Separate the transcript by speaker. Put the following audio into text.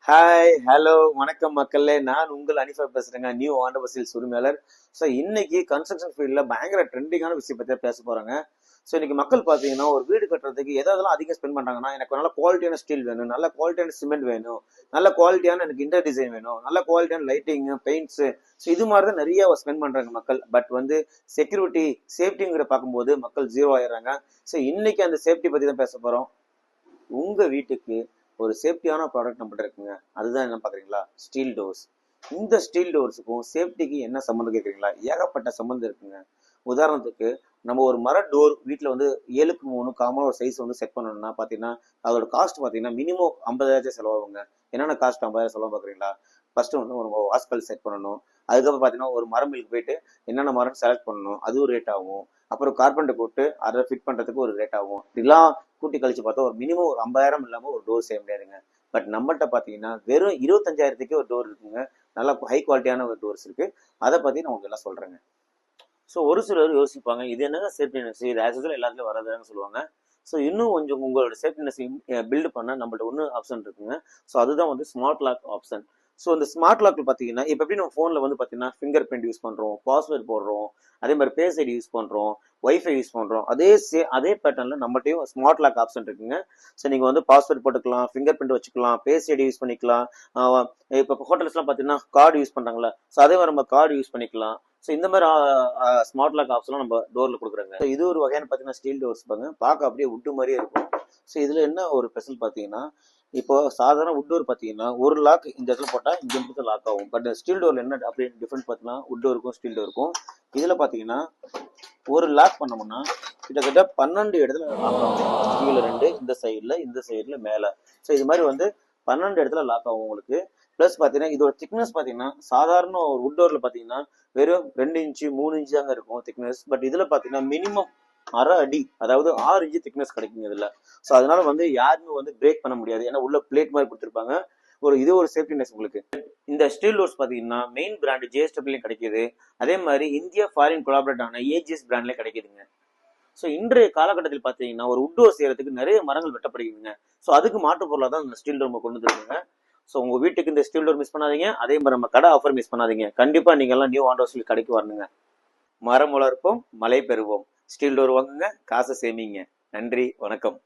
Speaker 1: Hi hello வணக்கம் மக்களே, நான் உங்கள் அனிஃபா பேசுறேங்க, நியூ ஆண்டவசில் உரிமையாளர். ஸோ இன்னைக்கு கன்ஸ்ட்ரக்ஷன் ஃபீல்டில் பயங்கர ட்ரெண்டிங்கான விஷயம் பற்றி பேச போறாங்க. ஸோ இன்னைக்கு மக்கள் பார்த்தீங்கன்னா ஒரு வீடு கட்டுறதுக்கு எதெல்லாம் அதிகம் ஸ்பெண்ட் பண்றாங்கன்னா, எனக்கு நல்ல குவாலிட்டியான ஸ்டீல் வேணும், நல்ல குவாலிட்டியான சிமெண்ட் வேணும், நல்ல குவாலிட்டியான எனக்கு இன்டர் டிசைன் வேணும், நல்ல குவாலிட்டியான லைட்டிங் பெயிண்ட்ஸ். ஸோ இது மாதிரி தான் நிறைய ஸ்பெண்ட் பண்றாங்க மக்கள். பட் வந்து செக்யூரிட்டி சேஃப்டிங்கிற பார்க்கும்போது மக்கள் ஜீரோ ஆயிடுறாங்க. ஸோ இன்னைக்கு அந்த சேஃப்டி பற்றி தான் பேச போறோம். உங்க வீட்டுக்கு ஒரு சேஃப்டியான ப்ராடக்ட் நம்மகிட்ட இருக்குங்க. அதுதான் என்ன பாக்குறீங்களா? Steel doors. இந்த ஸ்டீல் டோர்ஸுக்கும் சேஃப்டிக்கு என்ன சம்மந்தம் கேட்குறீங்களா? ஏகப்பட்ட சம்மந்தம் இருக்குங்க. உதாரணத்துக்கு நம்ம ஒரு மர டோர் வீட்டில் வந்து 7x3 காமனாக ஒரு சைஸ் வந்து செட் பண்ணணும்னா பார்த்தீங்கன்னா அதோட காஸ்ட் பார்த்தீங்கன்னா மினிமம் 50,000 செலவாகுங்க. என்னென்ன காஸ்ட் 50,000 செலவு பார்க்குறீங்களா? ஃபர்ஸ்ட் வந்து ஒரு வாஸ்கல் செட் பண்ணணும். அதுக்கப்புறம் பார்த்தீங்கன்னா ஒரு மரம் மில்க்கு போயிட்டு என்னென்ன மரம் செலக்ட் பண்ணணும், அது ஒரு ரேட் ஆகும். அப்புறம் கார்பெண்டர் போட்டு அதை ஃபிட் பண்ணுறதுக்கு ஒரு ரேட் ஆகும். இதெல்லாம் கூட்டி கழிச்சு பார்த்தா ஒரு மினிமம் ஒரு 50,000 இல்லாமல் ஒரு டோர் செய்ய முடியாதுங்க. பட் நம்மகிட்ட பார்த்தீங்கன்னா வெறும் 25,000க்கு ஒரு டோர் இருக்குங்க. நல்லா ஹை குவாலிட்டியான ஒரு டோர்ஸ் இருக்கு. அதை பற்றி நான் உங்களுக்கு எல்லாம் சொல்றேங்க. ஸோ ஒரு சிலர் யோசிப்பாங்க, இது என்னங்க சேஃப்டினஸ், இது ஆக்சுவலாக எல்லாத்துலேயும் வரதுன்னு சொல்லுவாங்க. ஸோ இன்னும் கொஞ்சம் உங்களோட சேஃப்டினஸ் பில்டு பண்ண நம்மள்ட்ட ஒன்று ஆப்ஷன் இருக்குங்க. ஸோ அதுதான் வந்து ஸ்மார்ட் லாக் ஆப்ஷன். ஸோ இந்த ஸ்மார்ட் லாக்ல பார்த்தீங்கன்னா இப்போ எப்படி நம்ம ஃபோனில் வந்து பார்த்தீங்கன்னா ஃபிங்கர் பிரிண்ட் யூஸ் பண்ணுறோம், பாஸ்வேர்ட் போடுறோம், அதே மாதிரி பேஸ் ஐடி யூஸ் பண்ணுறோம், ஒய்ஃபை யூஸ் பண்ணுறோம். அதே பேட்டர்னில் நம்மகிட்டயும் ஸ்மார்ட் லாக் ஆப்ஷன் இருக்குங்க. ஸோ நீங்கள் வந்து பாஸ்வேர்ட் போட்டுக்கலாம், ஃபிங்கர் பிரிண்ட் வச்சுக்கலாம், பேஸ் ஐடி யூஸ் பண்ணிக்கலாம். இப்போ ஹோட்டல்ஸ்லாம் பார்த்தீங்கன்னா கார்டு யூஸ் பண்ணுறாங்களா, ஸோ அதே மாதிரி நம்ம கார்டு யூஸ் பண்ணிக்கலாம். ஸோ இந்த மாதிரி ஸ்மார்ட் லாக் ஆப்ஷன்லாம் நம்ம டோரில் கொடுக்குறாங்க. ஸோ இது ஒரு வகையான பார்த்தீங்கன்னா ஸ்டீல் டோர்ஸ் பாருங்க, பார்க்க அப்படியே உட்டு மாதிரியே இருக்கும். ஸோ இதில் என்ன ஒரு ஸ்பெஷல் பார்த்தீங்கன்னா, இப்போ சாதாரண உட் டோர் பார்த்தீங்கன்னா ஒரு லாக் இந்த இடத்துல போட்டால் இந்த இடத்துல லாக் ஆகும். பட் ஸ்டீல் டோரில் என்ன அப்படி டிஃப்ரெண்ட் பார்த்தீங்கன்னா உட் டோருக்கும் ஸ்டீல் டோருக்கும் இதில் பார்த்தீங்கன்னா ஒரு லாக் பண்ணோம்னா கிட்டத்தட்ட 12 இடத்துல லாக் ஆகும். கீழே 2, இந்த சைடில் மேலே. ஸோ இது மாதிரி வந்து 12 இடத்துல லாக் ஆகும் உங்களுக்கு. ப்ளஸ் பார்த்தீங்கன்னா இதோட திக்னஸ் பார்த்தீங்கன்னா சாதாரண ஒரு உட் டோரில் பார்த்தீங்கன்னா வெறும் 2 இன்ச்சு 3 இன்ச்சு தாங்க இருக்கும் திக்னஸ். பட் இதில் பார்த்தீங்கன்னா மினிமம் அரை அடி, அதாவது 6 இன்ச்சு திக்னஸ் கிடைக்குங்க இதுல. ஸோ அதனால வந்து யாருமே வந்து பிரேக் பண்ண முடியாது, ஏன்னா உள்ள பிளேட் மாதிரி கொடுத்துருப்பாங்க. இது ஒரு சேஃப்டினஸ் உங்களுக்கு. இந்த ஸ்டீல் டோர்ஸ் பார்த்தீங்கன்னா மெயின் பிராண்ட் ஜேஎஸ்டபிள்லையும் கிடைக்குது. அதே மாதிரி இந்தியா ஃபாரின் கொலாபரேட் ஆன ஏஜிஎஸ் பிராண்ட்லேயும் கிடைக்குதுங்க. ஸோ இன்றைய காலகட்டத்தில் பார்த்தீங்கன்னா ஒரு உட் டோர் செய்யறதுக்கு நிறைய மரங்கள் வெட்டப்படுகிறதுங்க. ஸோ அதுக்கு மாற்று பொருளாக தான் இந்த ஸ்டீல் டோர் கொண்டு வந்துருக்குங்க. ஸோ உங்க வீட்டுக்கு இந்த ஸ்டீல் டோர் மிஸ் பண்ணாதீங்க. அதே மாதிரி நம்ம கடை ஆஃபர் மிஸ் பண்ணாதீங்க. கண்டிப்பா நீங்க எல்லாம் நியூ ஆண்டோஸ்ல கடைக்கு வரணுங்க. மரம் வளர்ப்போம், மழை பெறுவோம். ஸ்டீல் டோர் வாங்குங்க, காசை சேமிங்க. நன்றி, வணக்கம்.